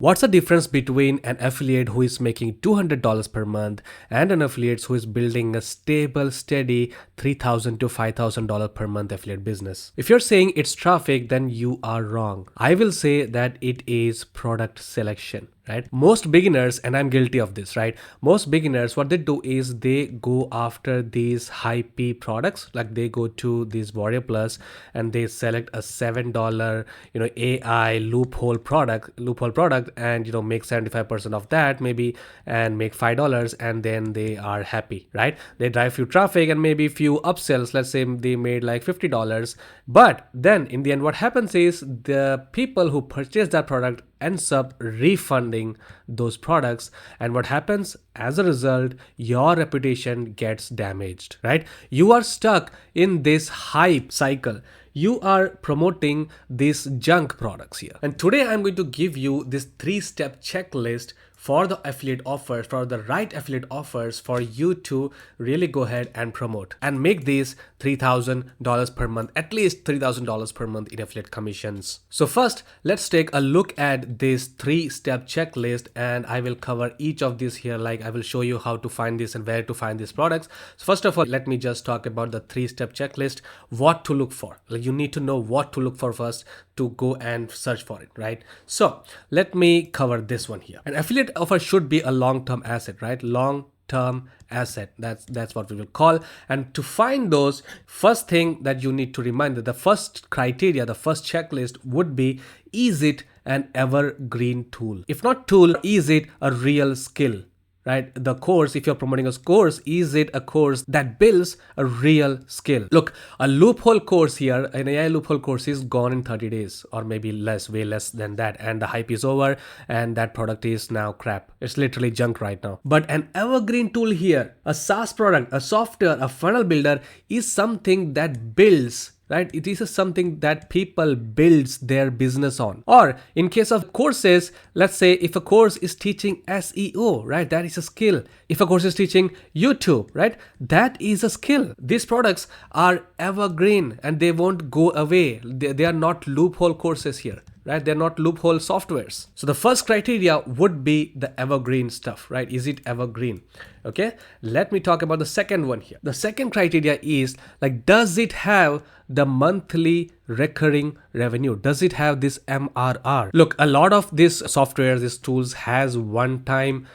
What's the difference between an affiliate who is making $200 per month and an affiliate who is building a stable, steady $3,000 to $5,000 per month affiliate business? If you're saying it's traffic, then you are wrong. I will say that it is product selection. Right? Most beginners, and I'm guilty of this, right? Most beginners, what they do is they go after these high P products, like they go to this Warrior Plus and they select a $7, AI loophole product, and make 75% of that maybe and make $5, and then they are happy, right? They drive few traffic and maybe few upsells. Let's say they made like $50, but then in the end, what happens is the people who purchase that product ends up refunding those products, and what happens as a result, your reputation gets damaged, right? You are stuck in this hype cycle. You are promoting these junk products here, and today I'm going to give you this 3-step checklist for the affiliate offers, for the right affiliate offers for you to really go ahead and promote and make these $3,000 per month, at least $3,000 per month in affiliate commissions. So first, let's take a look at this 3-step checklist, and I will cover each of these here. Like I will show you how to find this and where to find these products. So first of all, let me just talk about the 3-step checklist, what to look for. Like you need to know what to look for first to go and search for it, right? So let me cover this one here. An affiliate offer should be a long-term asset, right? Long-term asset, that's what we will call. And to find those, first thing that you need to remember, the first criteria, the first checklist would be, is it an evergreen tool? If not tool, is it a real skill? Right? The course, if you're promoting a course, is it a course that builds a real skill? Look, a loophole course here, an AI loophole course is gone in 30 days or maybe less, way less than that. And the hype is over and that product is now crap. It's literally junk right now. But an evergreen tool here, a SaaS product, a software, a funnel builder is something that builds, right? It is something that people builds their business on. Or in case of courses, let's say if a course is teaching SEO, right? That is a skill. If a course is teaching YouTube, right? That is a skill. These products are evergreen and they won't go away. They are not loophole courses here, right? They're not loophole softwares. So the first criteria would be the evergreen stuff, right? Is it evergreen? Okay, let me talk about the second one here. The second criteria is like, does it have the monthly recurring revenue? Does it have this MRR? Look, a lot of these softwares, these tools has one-time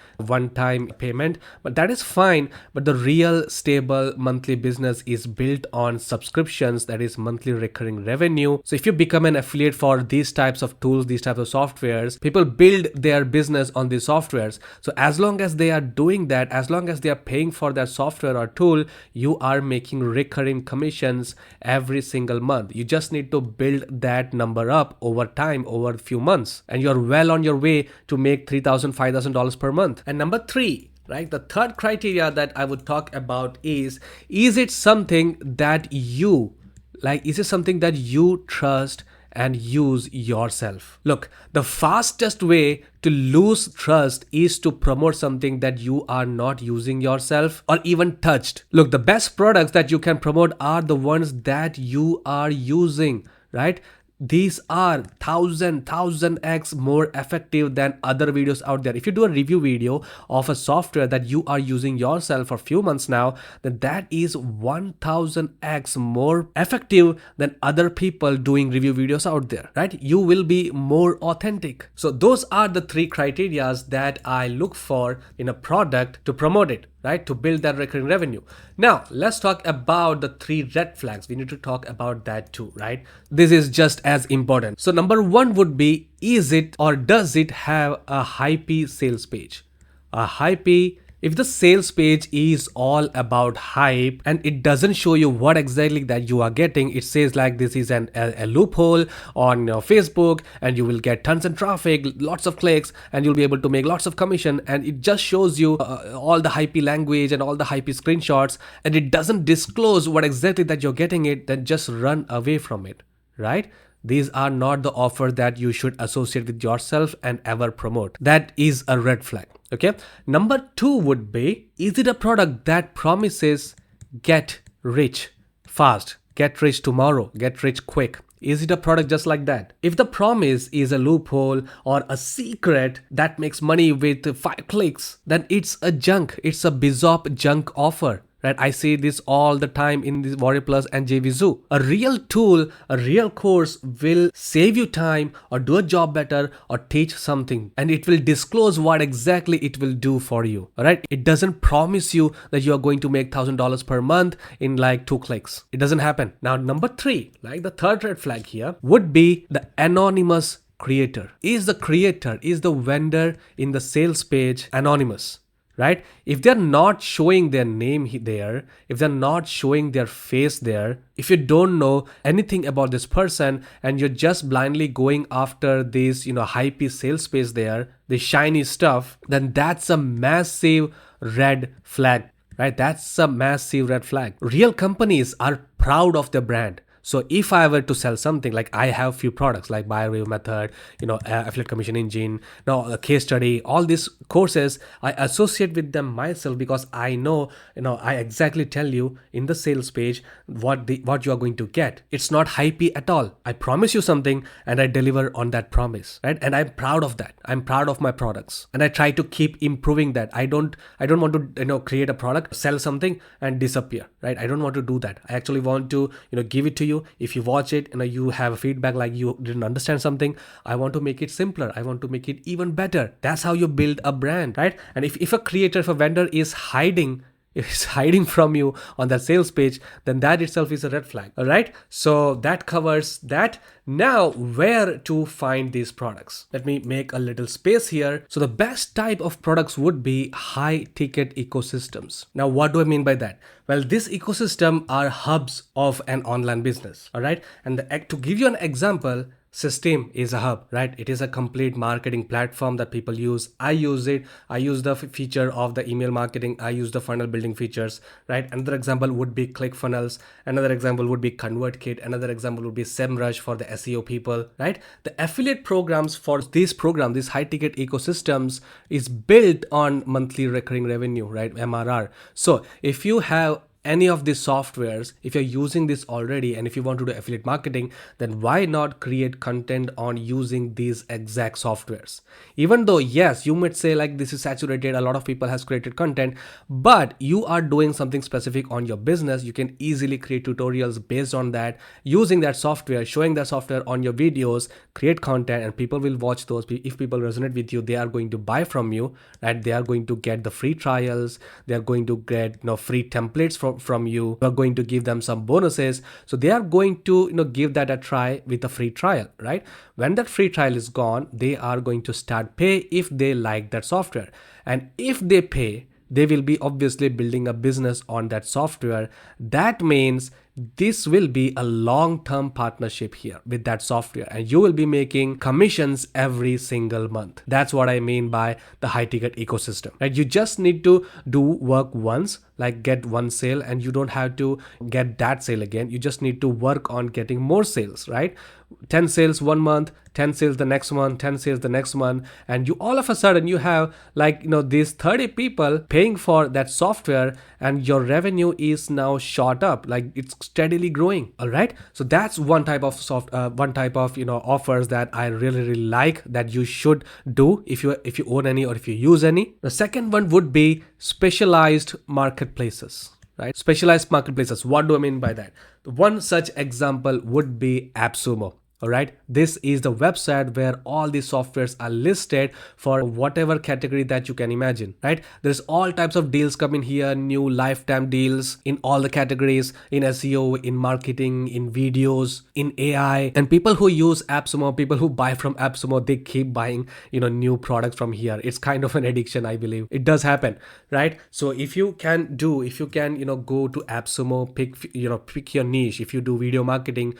payment, but that is fine. But the real stable monthly business is built on subscriptions, that is monthly recurring revenue. So if you become an affiliate for these types of tools, these types of softwares, people build their business on these softwares. So as long as they are doing that, as long as they are paying for that software or tool, you are making recurring commissions every single month. You just need to build that number up over time, over a few months, and you're well on your way to make $3,000, $5,000 per month. And number 3, right? The third criteria that I would talk about is it something that you like? Is it something that you trust and use yourself? Look, the fastest way to lose trust is to promote something that you are not using yourself or even touched. Look, the best products that you can promote are the ones that you are using, right? These are 1000x more effective than other videos out there. If you do a review video of a software that you are using yourself for a few months now, then that is 1000x more effective than other people doing review videos out there, right? You will be more authentic. So those are the 3 criteria that I look for in a product to promote it, right? To build that recurring revenue. Now, let's talk about the 3 red flags. We need to talk about that too, right? This is just as important. So number 1 would be, is it or does it have a high P sales page? A high P, if the sales page is all about hype and it doesn't show you what exactly that you are getting, it says like this is a loophole on your Facebook and you will get tons of traffic, lots of clicks, and you'll be able to make lots of commission, and it just shows you all the hype language and all the hype screenshots, and it doesn't disclose what exactly that you're getting it, then just run away from it, right? These are not the offer that you should associate with yourself and ever promote. That is a red flag. Okay. Number 2 would be, is it a product that promises get rich fast, get rich tomorrow, get rich quick? Is it a product just like that? If the promise is a loophole or a secret that makes money with 5 clicks, then it's a junk. It's a bizop junk offer. Right? I see this all the time in this Warrior Plus and JVZoo. A real tool, a real course will save you time or do a job better or teach something, and it will disclose what exactly it will do for you. All right? It doesn't promise you that you are going to make $1,000 per month in like 2 clicks. It doesn't happen. Now, number 3, like the third red flag here, would be the anonymous creator. Is the creator, is the vendor in the sales page anonymous? Right? If they're not showing their name there, if they're not showing their face there, if you don't know anything about this person and you're just blindly going after this, hypey sales page there, the shiny stuff, then that's a massive red flag, right? That's a massive red flag. Real companies are proud of their brand. So if I were to sell something, like I have few products like buy review method, affiliate commission engine, now a case study, all these courses, I associate with them myself because I know, I exactly tell you in the sales page what you are going to get. It's not hypey at all. I promise you something and I deliver on that promise, right? And I'm proud of that. I'm proud of my products and I try to keep improving that. I don't want to, create a product, sell something and disappear, right? I don't want to do that. I actually want to, give it to you. If you watch it and you have feedback like you didn't understand something, I want to make it simpler. I want to make it even better. That's how you build a brand, right? And if a creator, if a vendor is hiding from you on that sales page, then that itself is a red flag. All right. So that covers that. Now, where to find these products? Let me make a little space here. So the best type of products would be high ticket ecosystems. Now, what do I mean by that? Well, this ecosystem are hubs of an online business. All right. And to give you an example, System is a hub, right? It is a complete marketing platform that people use. I use it. I use the feature of the email marketing. I use the funnel building features, right? Another example would be ClickFunnels. Another example would be ConvertKit. Another example would be SEMrush for the SEO people, right? The affiliate programs for this program, these high ticket ecosystems is built on monthly recurring revenue, right? MRR. So if you have any of these softwares, if you're using this already and if you want to do affiliate marketing, then why not create content on using these exact softwares? Even though, yes, you might say like this is saturated, a lot of people has created content, but you are doing something specific on your business. You can easily create tutorials based on that, using that software, showing that software on your videos, create content, and people will watch those. If people resonate with you, they are going to buy from you, right? They are going to get the free trials. They are going to get free templates from you. You are going to give them some bonuses, so they are going to give that a try with a free trial, right? When that free trial is gone, they are going to start pay if they like that software, and if they pay, they will be obviously building a business on that software. That means this will be a long-term partnership here with that software, and you will be making commissions every single month. That's what I mean by the high ticket ecosystem, right? You just need to do work once, like get one sale, and you don't have to get that sale again. You just need to work on getting more sales, right? 10 sales one month, 10 sales the next month, 10 sales the next month, and you all of a sudden you have these 30 people paying for that software, and your revenue is now shot up, like it's steadily growing. All right, so that's one type of offers that I really like that you should do if you own any or if you use any. The second one would be specialized marketplaces. Right? Specialized marketplaces. What do I mean by that? One such example would be AppSumo. All right. This is the website where all these softwares are listed for whatever category that you can imagine, right? There's all types of deals coming here, new lifetime deals in all the categories, in SEO, in marketing, in videos, in AI. And people who use AppSumo, people who buy from AppSumo, they keep buying, new products from here. It's kind of an addiction, I believe. It does happen, right? So if you can, go to AppSumo, pick your niche. If you do video marketing,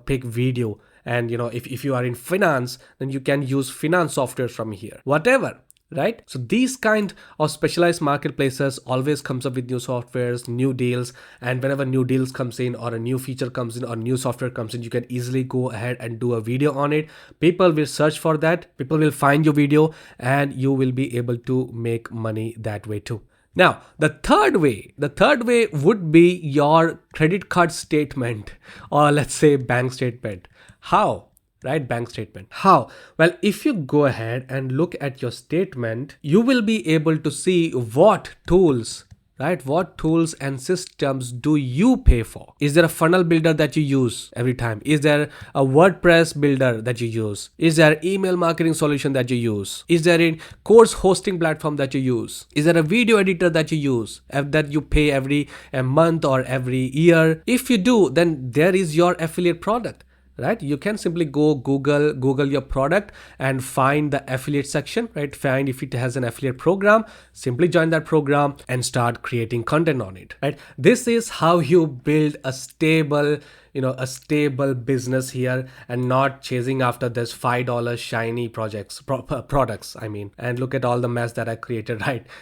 pick video. And if you are in finance, then you can use finance software from here, whatever, right? So these kind of specialized marketplaces always comes up with new softwares, new deals, and whenever new deals comes in or a new feature comes in or new software comes in, you can easily go ahead and do a video on it. People will search for that, people will find your video, and you will be able to make money that way too. Now, the third way would be your credit card statement, or let's say bank statement. How? Right? Bank statement. How? Well, if you go ahead and look at your statement, you will be able to see what tools, right? What tools and systems do you pay for? Is there a funnel builder that you use every time? Is there a WordPress builder that you use? Is there email marketing solution that you use? Is there a course hosting platform that you use? Is there a video editor that you use that you pay every a month or every year? If you do, then there is your affiliate product. Right? You can simply go Google your product and find the affiliate section, right? Find if it has an affiliate program, simply join that program and start creating content on it, right? This is how you build a stable, a stable business here, and not chasing after this $5 shiny products, I mean. And look at all the mess that I created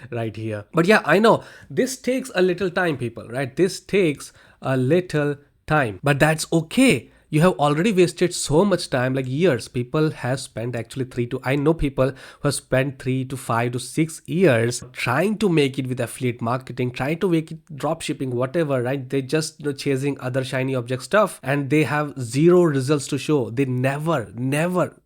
right here. But yeah, I know this takes a little time, people, right? This takes a little time, but that's okay. You have already wasted so much time, like years. People have spent actually I know people who have spent 3 to 5 to 6 years trying to make it with affiliate marketing, trying to make it drop shipping, whatever, right? They just chasing other shiny object stuff, and they have zero results to show. They never,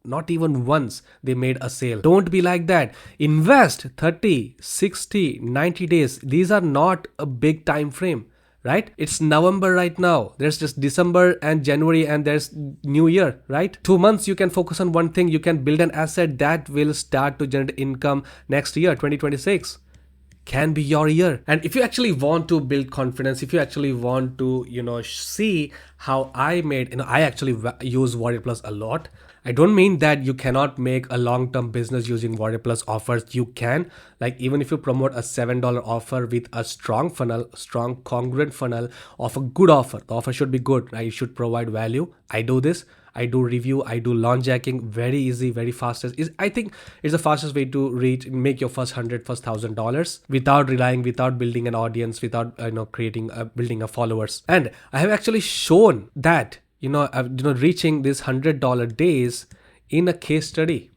not even once they made a sale. Don't be like that. Invest 30, 60, 90 days. These are not a big time frame. Right? It's November right now. There's just December and January, and there's New Year, right? 2 months you can focus on one thing. You can build an asset that will start to generate income next year, 2026. Can be your year. And if you actually want to build confidence, if you actually want to, see how I made, I actually use Warrior Plus a lot. I don't mean that you cannot make a long-term business using Warrior Plus offers. You can, like, even if you promote a $7 offer with a strong funnel, strong congruent funnel of a good offer, the offer should be good, right? You should provide value. I do this. I do review, I do launch jacking, very easy, very fastest. I think it's the fastest way to make your first $1,000 without building an audience, without building a followers. And I have actually shown that reaching this $100 days in a case study,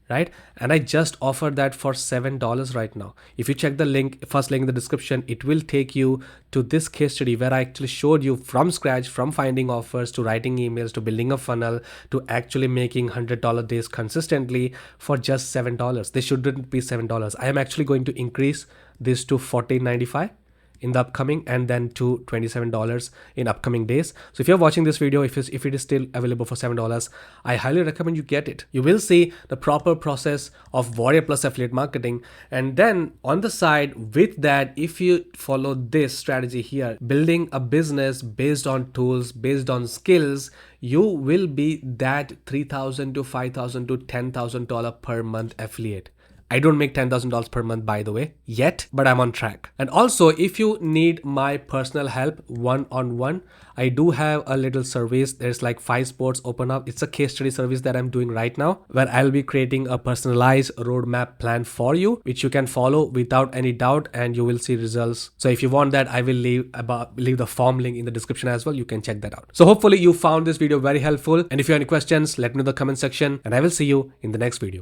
right? And I just offered that for $7 right now. If you check the first link in the description, it will take you to this case study where I actually showed you from scratch, from finding offers to writing emails to building a funnel to actually making $100 days consistently for just $7. They shouldn't be $7. I am actually going to increase this to $14.95 in the upcoming, and then to $27 in upcoming days. So if you're watching this video, if it is still available for $7, I highly recommend you get it. You will see the proper process of Warrior Plus affiliate marketing. And then on the side with that, if you follow this strategy here, building a business based on tools, based on skills, you will be that $3,000 to $5,000 to $10,000 per month affiliate. I don't make $10,000 per month, by the way, yet, but I'm on track. And also, if you need my personal help one-on-one, I do have a little service. There's like 5 spots open up. It's a case study service that I'm doing right now, where I'll be creating a personalized roadmap plan for you, which you can follow without any doubt, and you will see results. So if you want that, I will leave the form link in the description as well. You can check that out. So hopefully you found this video very helpful. And if you have any questions, let me know in the comment section, and I will see you in the next video.